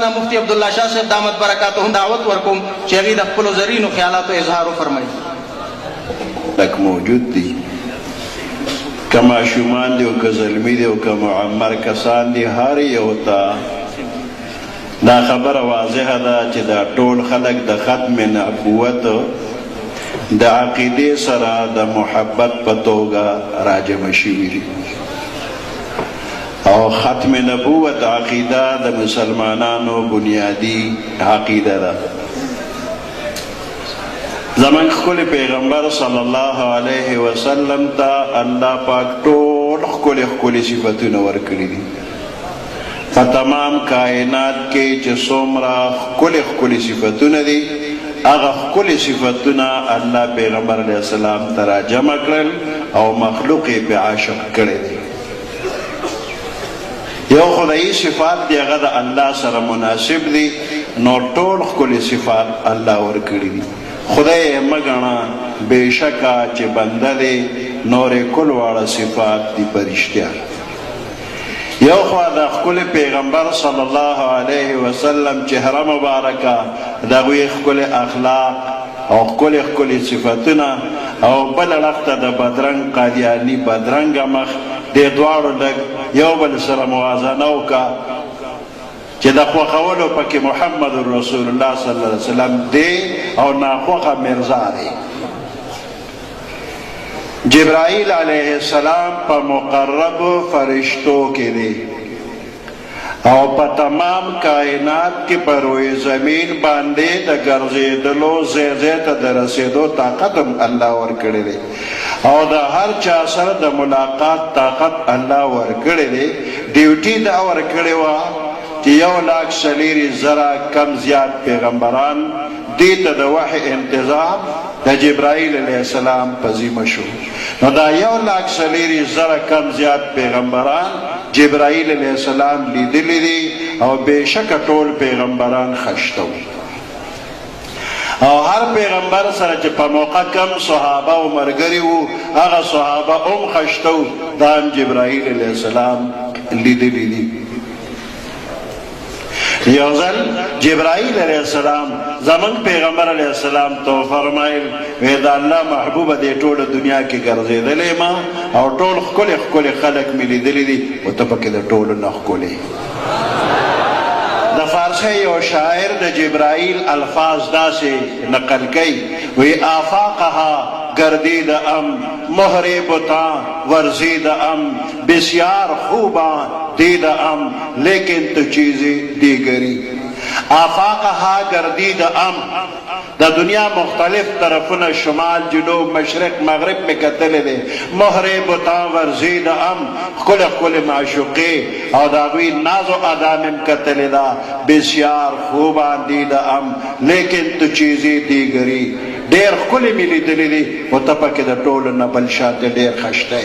مولانا مفتی عبدالله شاه صاحب دامت برکاتهم دعوت ورکوم چې هغوی د خپلو زرینو خیالاتو اظهار وفرمایي. لک موجود دی که ماشومان دی او که زلمی دی او که معمر کسان دی هر یو ته دا خبره واضحه ده چې دا ټول خلک د ختم نبوت د عقیدې سره د محبت په توګه راجمع شوي دي او ختم نبوت عقیده د مسلمانانو بنیادی عقیده ده. زمان ښکلی پیغمبر صلی الله علیه وسلم ته الله پاک ټول ښکلي صفتونه ورکړي دي په تمام کائنات کې چې څومره ښکلي صفتونه دي هغه ښکلي صفتونه الله پیغمبر علیه السلام ته راجمع کړل او مخلوق یې پې عاشق کړی دی. یو خدایي صفات دی هغه د الله سره مناسب دی نور ټول ښکلي صفات الله ورکړي دي. خدای یې مه ګڼه بېشکه چې بنده دی نورې کل واړه صفات دي په رښتیا. یو خوا د ښکلي پیغمبر صلی الله علیه وسلم چهره مبارکه د هغوی ښکلي اخلاق او ښکلي صفتونه او بل اړخ ته د بدرنګ قادیاني بدرنګه مخ دې دواړو لږ یو بل سره موازنه وکړه چې د خوښولو پکې محمد رسول الله صلی الله علیه وسلم دی او ناخوښه مرزا دی. جبرائیل علیه السلام په مقربو فرشتو کې دی او په تمام کائنات کې په روی زمین باندې د ګرځېدلو ځای ته د رسېدو طاقت هم الله ورکړی دی او د هر چا سره د ملاقات طاقت الله ورکړی دی. ډیوټي دا ورکړې وه چې 1,40,000 کم زیات پیغمبران دې ته د وحی انتظام د جبرائیل علیه السلام په ذمه شو. نو دا 1,40,000 کم زیات پیغمبران جبرائیل علیه السلام لیدلی دي او بېشکه ټول پیغمبران خشته وو او هر پیغمبر سره چې په موقع کم صحابه او ملګري وو هغه صحابه هم خشته وو دا هم جبرائیل علیه السلام لیدلی دي. یو ځل جبرائیل علیه السلام زمونږ پیغمبر علیه السلام ته فرمایل وی د الله محبوبه دې ټوله دنیا کې ګرځېدلی ما او ټول ښکلي خلک مې لیدلی دي او ته پکې د ټولو نه ښکلې. د فارسی یو شاعر د جبرائیل الفاظ داسې نقل کوي وی آفاقها گردیده‌ام مهر بتاں ورزیده‌ام بسیار خوباں دیده‌ام لیکن تو چیزی دیگری. آفاقها گردیده‌ام د دنیا مختلف طرفونه شمال جنوب مشرق مغرب میں کتلی دی مهر بتاں ورزیده‌ام ښکلي معشوقې او د هغوی ناز و ادا مې کتلی ده بسیار خوبان دیده‌ام لیکن تو چیزی دیگری. ډېر ښکلي مې لیدلی دي خو ته پکې د ټولو نه بل شاته ډېر خشته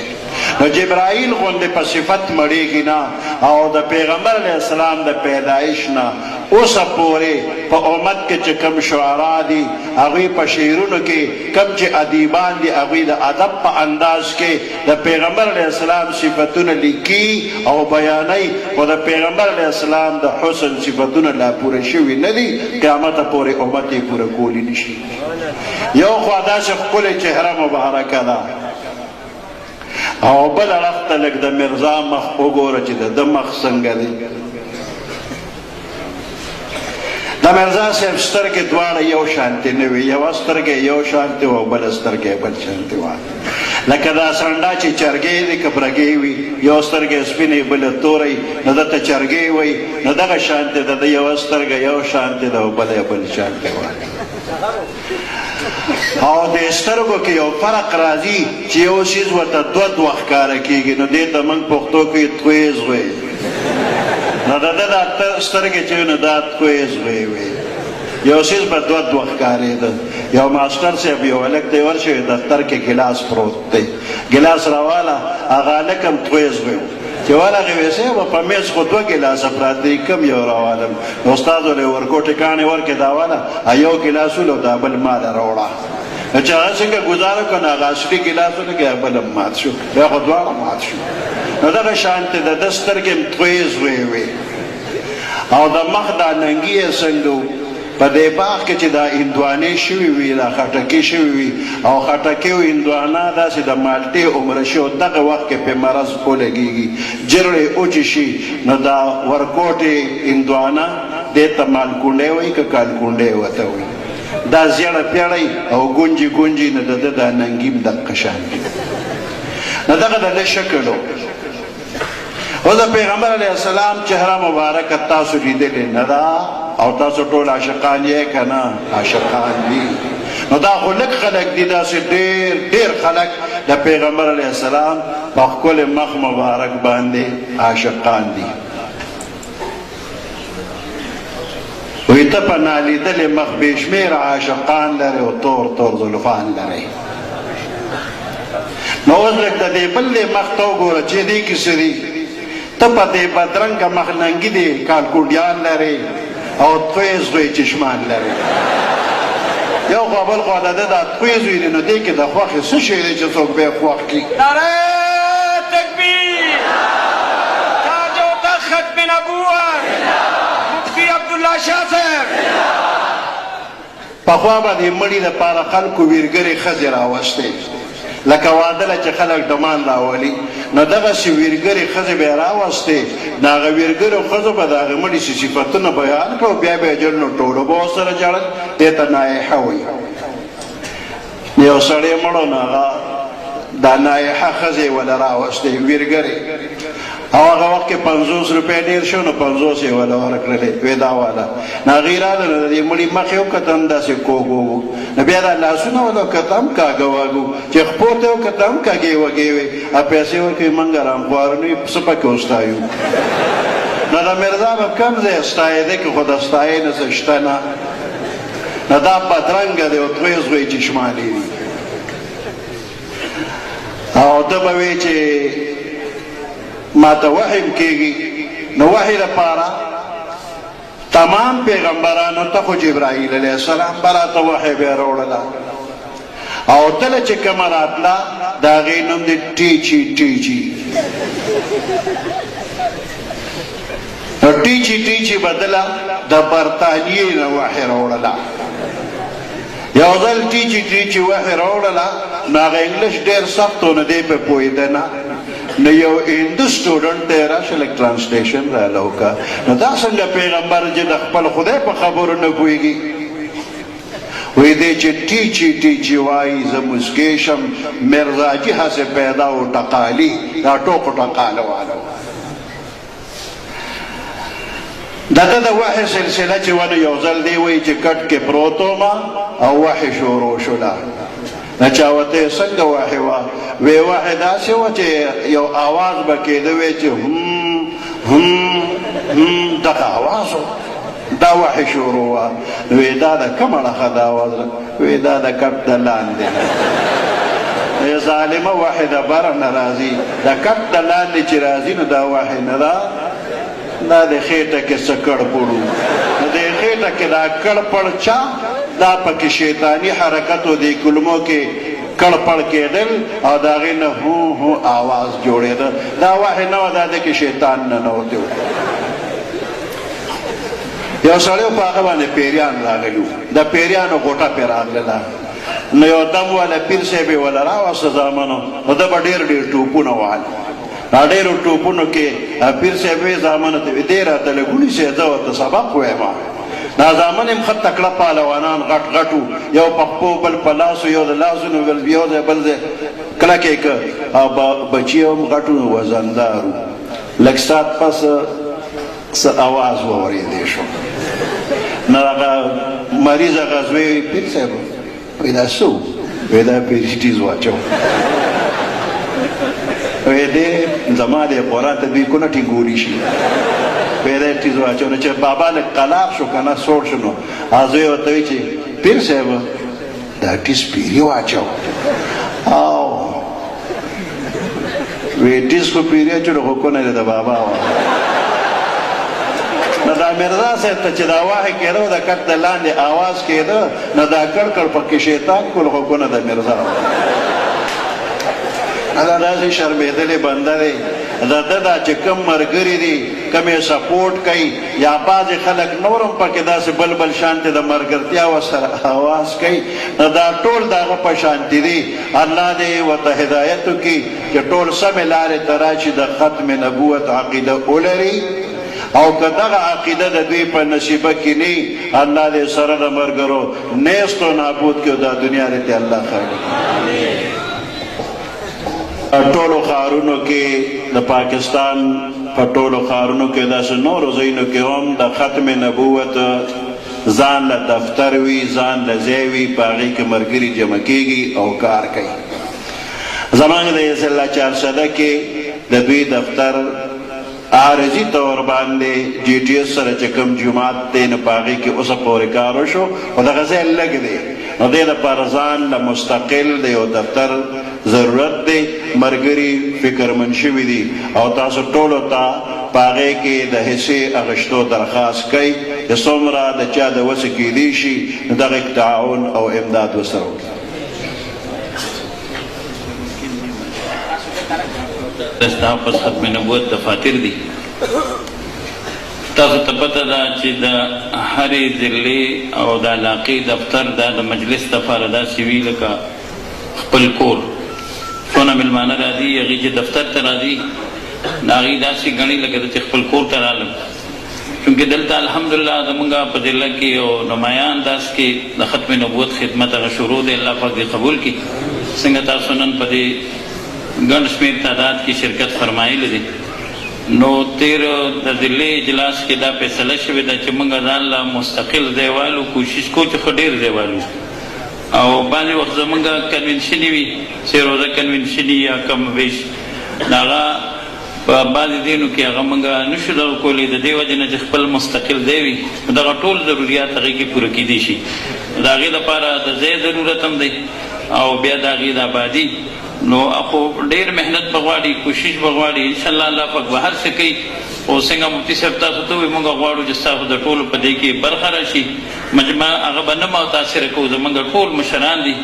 نو جبرائیل غوندې په صفت مړېږي نه او د پیغمبر علیه السلام د پیدایش نه اوسه پورې په امت کې چې کم شعرا دي هغوی په شعرونو کې کم چې ادیبان دي هغوی د ادب په انداز کې د پیغمبر علیه السلام صفتونه لیکي او بیانوي خو د پیغمبر علیه السلام د حسن صفتونه لا پوره شوي نه دي قیامته پورې امت یې پوره کولی نشي. یو خوا داسې ښکلې چهره مبارکه ده او بل اړخ ته لږ د مرزا مخ وګوره چې د ده مخ څنګه دی. د مرزا صاحب سترګې دواړه یو شانتې نه وي یوه سترګې یو شانتې وه او بله سترګې بل شانتې وه لکه دا سنډا چې چرګې دي که برګې وي یو سترګې سپینې بله توری نو ده ته چرګې وایي نو دغه شانتې د ده یوه سترګه یو شانتې ده او بله بل شانتې وه. او د سترګو کې یو فرق راځي چې یو څیز ورته دوه ښکاره کېږي نو دې ته موږ پښتو کې تویز وایي نو د ده دا سترګې چې وي نو دا تویز وایي یو څیز به دوه ښکارېده. یو ماسټر صاحب یو هلک دی ورشوی دفتر کې ګیلاس پروت دی ګیلاس راواله هغه هلک هم تویز وایي چې ورغې ویې صاحب په میز خو 2 ګیلاسه پراته دي کم یو راوالم نو استاد ورې ورکوټې کاڼې ورکې دا واله یو ګیلاس ولو دا بل ماله راوړه نو چې هغه څنګه ګزاره کړو نو هغه اصلي ګیلاس ولګې بل هم مات شو بیا خو دواړه مات شو نو دغه شانتې د ده سترګې هم تویز ویې او د مخ دا ننګي یې څنګه و په دې باغ کې چې دا هندوانې شوي وي دا خټکي شوي وي او خټکي او هندوانه داسې د مالټې عمره شي او دغه وخت کې پې مرض ولګېږي جرړې اوچې شي نو دا ورکوټې هندوانه دې ته مالکونډی وایي که کالکونډی ورته وایي دا زیړه پیړی او ګونجي ګونجي نه د ده دا ننګي هم دقه شان دي نو دغه د ده شکل و او د پیغمبر علیه السلام چهره مبارکه تاسو لیدلې نه ده او تاسو ټول عاشقان یې که نه عاشقان دي نو دا خو لږ خلک دي داسې ډېر ډېر خلک د پیغمبر علیه السلام په ښکلې مخ مبارک باندې عاشقان دي وی ته په نالیدلې مخ بې شمېره عاشقان لرې او تور تور زلفان لرې نو اوس لږ د دې بل دې مخ ته وګوره چې دې کې څه دي ته په دې بدرنګه مخ ننګي دي کالکونډیان لرې او توی زوی چشمان لرې یو خوا بل خوا د ده دا توی زوی دی نو دې کې د خوښې څه شی دی چې څوک به یې خوښ کړي نعره تکبیر تاج و تخت ختم نبوت مفتی عبدالله شاه صاحب پخوا به د مړي دپاره خلکو ویرګرې ښځې راوستې لکه واده چې خلک ډمان راولي نو دغسې ویرګرې ښځې به یې راوستې د هغه ویرګرو ښځو به د هغه مړي صفتونه بیان کړو بیا به یې جل نو ټولو به ورسره ژړل دې ته نایحه وایي یو سړی مړو نو هغه دا نایحه ښځې وله راوستې ویرګرې او هغه وخت کې 50 روپۍ ډېر شو نو 50 یې وله ورکړلې وې دا واله نو هغې راغله نو د دې مړي مخ یې وکته هم داسې کوږ و نو بیا دا لاسونه وله وکته هم کاږه واږه چې خپو ته یې وکته هم کاږې وږې وې او پیسې ورکوي موږ رامخواره نه وي څه پکې وستایو نو د مرزا به کم ځای ستایېده کې خو د ستاینې څه شته نه نو دا بدرنګه دی او توی زوی چشمانې دي او ده به وی چې ما ته وحی کېږي نو وحی لپاره تمام پیغمبرانو ته خو جبرائیل علیه السلام به راته وحی به یې راوړله او تله چې کومه راتله د هغې نوم دی ټیچي ټیچي نو ټیچي ټیچي بدله د برطانیې نه وحی راوړله یو ځل ټیچي ټیچي وحی راوړله نو هغه انګلیش ډېر سخت و نو دی پې پوهېده نه نو یو هندو سټوډنټ دی راشه لږ ټرانسلیشن راله وکړه نو دا څنګه پیغمبر چې د خپل خدای په خبرو نه پوهېږي وی دی چې ټیچي ټیچي وایي زه مسکې شم مرزاجي هسې پیدا و ټقالي دا ټوکو ټقاله واله دغه د وحی سلسله چې ونه یو ځل دی وایي چې کټ کې پروت ومه او وحی شروع شوله نه چا ورته یې څنګه وحی وه وی وحی داسې وه چې یو آواز به کېده وی چې دغه آواز و دا وحی شروع وه وی دا د کومه اړخه دا آواز وی دا د کټ د لاندې نه ظالمه وحی د بره نه راځي د کټ د لاندې چې راځي نو دا وحی نه ده دا د خېټه کې څه کړپړو نو د خېټه کې دا کړپړ چا دا پکې شیطاني حرکت و دې کلمو کې کړپړ کېدل او د هغې نه هو هو آواز جوړېده دا وحی نه وه دا ده کې شیطان ننوتی و یو سړی په هغه باندې پیریان راغلي وو د پیریانو غوټه پې راغلله نو یو دم والا پیر صاحب یې وله راوسته زامنو نو ده به ډېر ډېر ټوپونه وهل دا ډېرو ټوپونو کې پیر صاحب یې زامنو ته وي دی راته لږ ونیسئ زه ورته سبق وایم دا زامن هم ښه تکړه پهلوانان غټ غټ وو یو په پښو بل په لاسو یو د لاسونو یو ځای بل ځای کلک یې که او بچي هم غټ وو وزندار وو لږ ساعت پس څه اواز واورېدی شو نو هغه مریض هغه زوی وی پیر صاحب وایي دا څه وو وایي دا پیریټیز واچو وی دی زما دی قرآن تدبیر کنه ټینګوري شي وی دی ټیز واچو نو چې بابا لږ قلاق شو که نه سوړ شو نو زوی ورته وایي چې پیر صاحب دا ټیز پیري واچو او وی ټیز خو پیري اچولو خو کونه دی د بابا وه نو دا مرزا صاحب ته چې دا وحی کېده د کټ د لاندې آواز کېده نو دا کړکړ پکې شیطان کول خو کونه د مرزا وه دا داسې شرمېدلې بنده دی دا چې کم ملګري دي کمې سپورټ کوي یا بعضې خلک نورم پکې داسې بل بل شانتې د ملګرتیا ورسره آواز کوي نو دا ټول د هغه په شانتې دي. الله دې ورته هدایت وکړي چې ټول سمې لارې ته راشي د ختم نبوت عقیده ولري او که دغه عقیده د دوی په نصیبه کې نه الله دې سره د ملګرو نیست و نابود کړي او دا دنیا دې الله خیر. ټولو ښارونو کې د پاکستان په ټولو ښارونو کې داسې نورو ځایونو کې هم د ختم نبوت ځان له دفتر وي ځان له ځای وي په هغې کې ملګري جمع کېږي او کار کوي. زموږ د یسلا چارسده کې د دوی دفتر عارضي طور باندې جی ټي ایس سره چې کوم جومات دی نو په هغې کې اوسه پورې کار وشو خو دغه ځای لږ دی نو دې لپاره ځان له مستقل د یو دفتر ضرورت دی. ملګري فکرمند شوي دي او تاسو ټولو ته په هغې کې د حصې اخیستو درخواست کوي چې څومره د چا د وسې کیدی شي نو دغه تعاون او امداد ورسره وکړي. دا پس ختم نبوت دفاتر دي. تاسو ته پته ده چې د هرې ضلعې او د علاقې دفتر دا د مجلس دپاره داسې وي لکه خپل کور. څونه میلمانه راځي هغې چې دفتر ته راځي نو هغې داسې ګڼي لکه چې خپل کور ته رالم. چونکې دلته الحمدلله زمونږ په ضلع کې او نمایان انداز کې د ختم نبوت خدمت هغه شروع دی. الله پاک دې قبول کړي. څنګه تاسو نن په دې ګڼ شمېر تعداد کې شرکت فرمایلی دی نو تیر د ضلع اجلاس کې دا فیصله شوې ده چې موږ ځان له مستقل ځای والو کوشش کوو چې ښه ډېر ځای والو او بعضې وخت زمونږ کنوینشني وي چې روزه کنوینشني یا کم بیش د هغه په بعضې دینو کې هغه موږ نشو دغه کولی د دې وجې نه چې خپل مستقل ځای وي دغه ټول ضروریات هغې کې پوره کیدی شي. د هغې لپاره د ځای ضرورت هم دی او بیا د هغې د آبادي نو خو ډېر محنت به غواړي کوشش به غواړي انشاءالله الله پاک به هر څه کوي. او څنګه مفتي صاحب تاسو ته وایي موږ غواړو چې ستاسو د ټولو په دې کې برخه راشي. مجمع هغه به نه متاثره کوو زموږ ټول مشران دي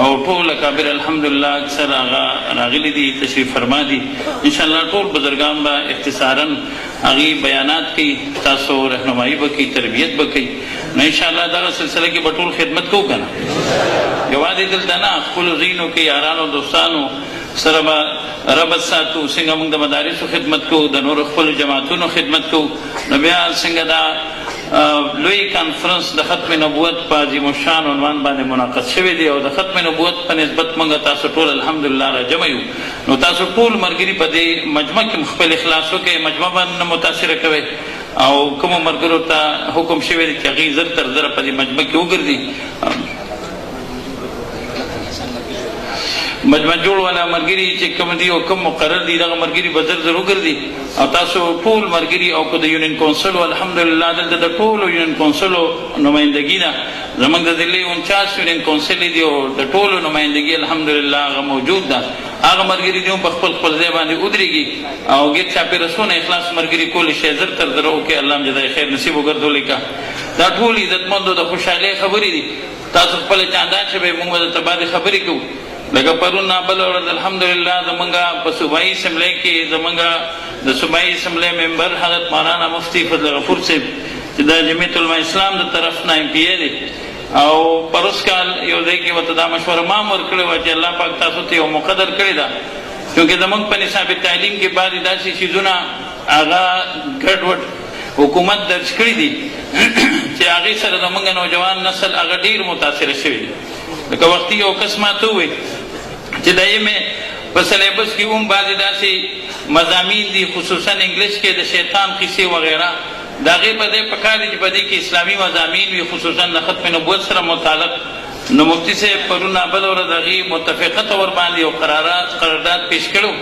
او ټول اکابر الحمدلله اکثر هغه راغلي دي تشریف فرما دي. انشاءالله ټول بزرګان به اختصارا هغې بیانات کوي تاسو رهنمایي به کوي تربیت به کوي نو انشاءالله دغه سلسله کې به ټول خدمت کوو که نه یوازې دلته نه خپلو ځایونو کې یارانو دوستانو سره به ربط ساتو. څنګه موږ د مدارسو خدمت کوو د نورو خپلو جماعتونو خدمت کوو نو بیا څنګه دا لوی کانفرنس د ختم نبوت په عظیم الشان عنوان باندې منعقد شوی دی او د ختم نبوت په نسبت موږ تاسو ټول الحمدلله را جمع یو نو تاسو ټول ملګري په دې مجمع کې خپل اخلاص وکړئ مجمع باندې متاثره کوئ او کومو ملګرو ته حکم شوی دی چې هغې زر تر زره په دې مجمع کې وګرځي. مجمع جوړ والا ملګري چې کوم دي او کوم مقرر دي دغه ملګري به زر زر وګرځي او تاسو ټول ملګري او که د یونین کونسل الحمدلله دلته د ټولو یونین کونسلو نمایندګي ده زموږ د ضلع 49 یونین کونسل دي او د ټولو نمایندګي الحمدلله هغه موجود ده. هغه ملګري دي هم په خپل خپل ځای باندې ودرېږي او ګیر چاپېره څونه اخلاص ملګري کولی شي زر تر زره وکړي الله هم جزای خیر نصیب وګرځولی که دا ټول عزتمندو د خوشحالۍ خبرې دي. تاسو خپله چاندان چې به موږ درته بعضې خبرې کوو لکه پرون بله ورځ الحمدلله زمونږ په صوبایي اسمبلی کې زمونږ د صوبایي اسمبلی ممبر حضرت مولانا مفتی فضل غفور صاحب چې د جمعیت علماء اسلام د طرف نه MP دی او پروس کال یو ځای کې ورته دا مشوره ما هم ورکړې وه چې الله پاک تاسو ته یو مقدر کړې ده چونکې زمونږ په نصاب تعلیم کې بعضې داسې څیزونه هغه ګډوډ حکومت درج کړي دي چې هغې سره زمونږ نوجوان نسل هغه ډېر متاثره شوي دي. لکه وختي یو کس ما ته ووایي چې د په سلیبس کې هم بعضې داسې مضامین دي خصوصا انګلیش کې د شیطان قصې وغیره د هغې په دې پکار دي چې په دې کې اسلامي مضامین وي خصوصا د ختم نبوت سره متعلق. نو مفتي صاحب پرون بله ورځ هغې متفقه طور باندې یو قرارداد پیش کړو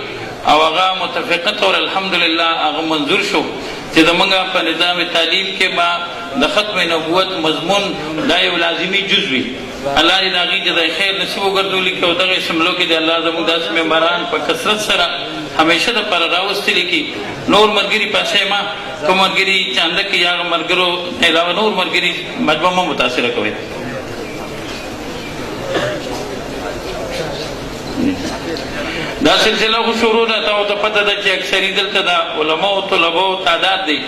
او هغه متفقه طور الحمدلله هغه منظور شو چې زموږ په نظام تعلیم کې به د ختم نبوت مضمون دا یو لازمي جز وي. الله دې د هغې جزای خیر نصیب وګرځولي کړي او دغه شملو کې د الله زموږ داسې ممبران په کثرت سره همیشه دپاره راوستلي کړي. نور ملګري پاسې ما کوم ملګري چانده کې یا هغه ملګرو علاوه نور ملګري مجموعه مه متاثره کوئ. دا سلسله خو شروع ده تاسو ته پته ده چې اکثري دلته د علماو او طلباو تعداد دی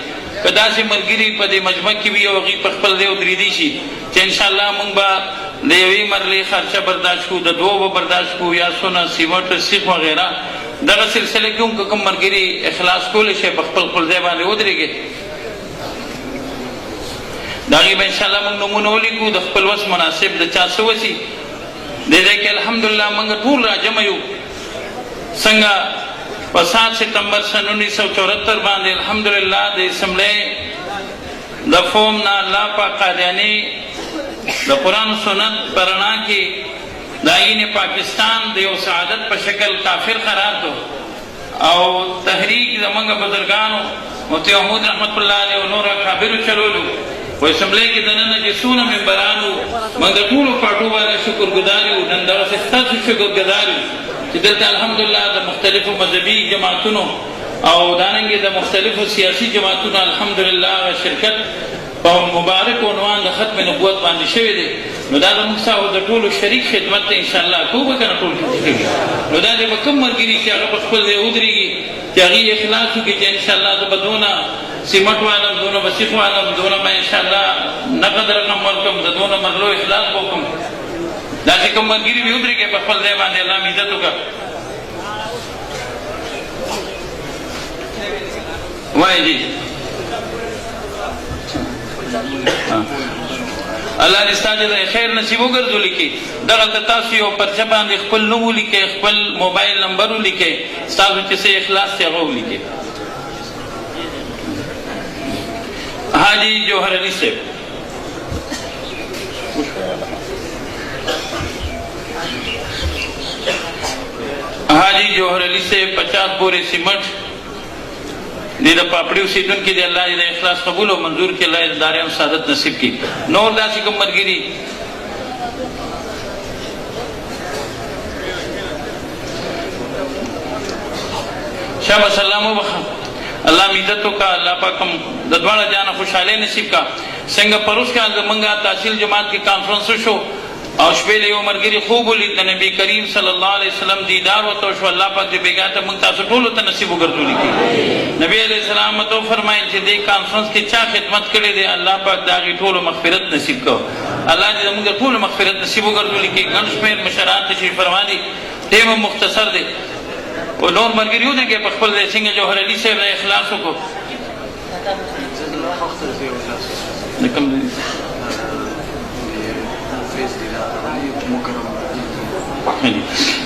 که داسې ملګري په دې مجمع کې وي او هغوی په خپل ځای ودرېدي شي چې انشاءالله موږ به د یوې مرلې خرچه برداشت کړو د دوو به برداشت کړو یا څونه سیمټ سیخ وغیره دغه سلسله کې هم که کوم ملګري اخلاص کولی شي په خپل خپل ځای باندې ودرېږي د هغې به انشاءالله موږ نومونه ولیکو د خپل وس مناسب د چا څه وسي دې ځای کې الحمدلله موږ ټول راجمع یو څنګه په 7 ستمبر سن 1974 باندې الحمدلله د اسمبلی د فوم نه الله پاک قادیاني د قرآن و سنت په رڼا کې د آیین پاکستان د یو سعادت په شکل کافر قرار کړو او تحریک زموږ بزرګانو مفتي محمود رحمت الله علیه او نور اکابرو چلولو په اسمبلی کې دننه چې څونه ممبرانو موږ د ټولو پارټو باندې شکرګزار یو نن دغسې ستاسو شکرګزار یو چې دلته الحمدلله د مختلفو مذهبي جماعتونو او دارنګې د مختلفو سیاسي جماعتونو الحمدلله هغه شرکت په مبارک عنوان د ختم نبوت باندې شوی دی نو دا زموږ ستاسو د ټولو شریک خدمت ته انشاءالله کوو به که نه ټول کېږي نو دا دی به کوم ملګري چې هغه په خپل ځای ودرېږي چې هغې اخلاص وکړي چې انشاءالله زه به دونه سیمټ والم دونه به سیخ والم دونه به انشاءالله نقد رقم ورکړم د دونه مرلو اخلاص به وکړم دا چې کوم ملګري وي ودرېږي په خپل ځای باندې الله مې عزت وکړه وایي جي الله دې ستا د خیر نصیب وګرځولي کې دغلته تاسو یو پرچه باندې خپل نوم ولیکئ خپل موبایل نمبر ولیکئ ستاسو چې څه اخلاص دی هغه ولیکئ حاجی جوهر علي صاحب حاجی جوهر علي صاحب 50 بورې سیمټ دې د پاپړي اوسېدونکي دی الله دې د اخلاص قبول او منظور کړي الله دې د داریانو سعادت نصیب کړي نور داسې کوم ملګري شابه سلام وبخه الله مې عزت وکړه الله پاک هم د دواړه جانه خوشحالۍ نصیب کړه څنګه پروس کال زمونږ تحصیل جماعت کې کانفرنس شو او شپې له یو ملګري خوب ولید د نبي کریم صلی الله علیه وسلم دیدار ورته وشو الله پاک دې بېګا ته موږ تاسو ټولو ته نصیب وګرځولي کړي نبي علیه السلام ته وفرمایل چې دې کانفرنس کې چا خدمت کړې دی الله پاک د هغې ټولو مغفرت نصیب کړو الله دې زموږ د ټولو مغفرت نصیب وګرځولي کړي ګڼ شمېر مشران تشریف فرما دي ټیم هم مختصر دی او نور ملګري ودرېږي په خپل ځای څنګه جوهر علي صاحب د اخلاص وکړو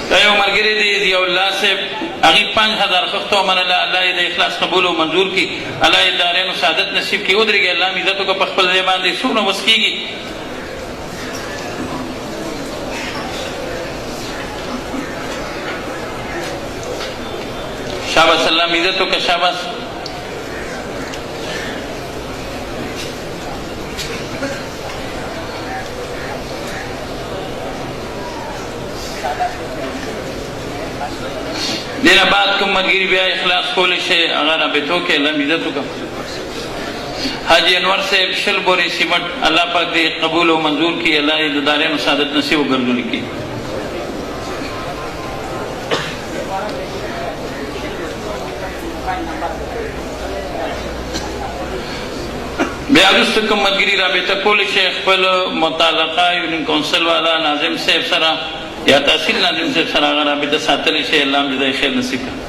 دا یو ملګری دی ضیاء الله صاحب هغې 5000 خښتو ومنله الله یې د اخلاص قبول او منظور کړي الله یې د دارینو سعادت نصیب کړي ودرېږي الله مې عزت وکړه په خپل ځای باندې څومره وس کېږي شاباس الله مې عزت وکړه شاباس دینا بعد کوم ملګري بیا اخلاص کولی شي هغه رابطو کې الله مې عزت وکړه حاجي انور صاحب 20 بورې سیمټ الله پاک دې قبول او منظور کړي الله یې د دارینو سعادت نصیب وګرځولي کړي بیا وروسته کوم ملګري رابطه کولی شي خپل متعلقه یونین کونسل والا ناظم صاحب سره یا تحصیل ناظم صاحب سره هغه رابطه ساتلی شي الله هم دې خیر نصیب کړي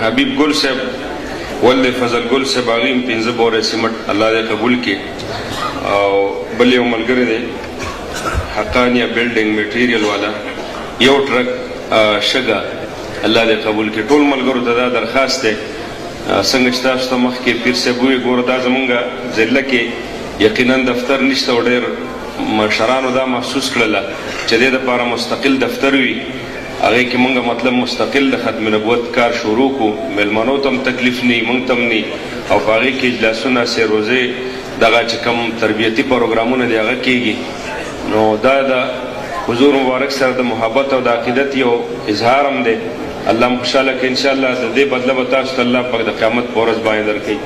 حبیب ګل صاحب ولې فضل ګل صاحب هغې هم 15 بورې سیمټ الله دې قبول کړي او بل یو ملګری دی حقانیه بلډینګ میټیریل والا یو ټرک شګه الله دې قبول کړي ټول ملګرو ته دا درخواست دی څنګه چې تاسو ته مخکې پیر صاحب وویل ګوره دا زمونږ ضلع کې یقینا دفتر نشته او ډېر مشرانو دا محسوس کړله چې دې دپاره مستقل دفتر وي هغې کې مونږ مطلب مستقل د ختم نبوت کار شروع کړو میلمنو ته هم تکلیف نه مونږ ته هم نه او په هغې کې اجلاسونه سیروزې دغه چې کوم تربیتي پروګرامونه دي هغه کېږي نو دا د حضور مبارک سره د محبت او د عقیدت یو اظهار هم دی الله هم خوشحاله کړي انشاءالله د دې بدله به تاسو ته الله پاک د قیامت په ورځ باندې درکوي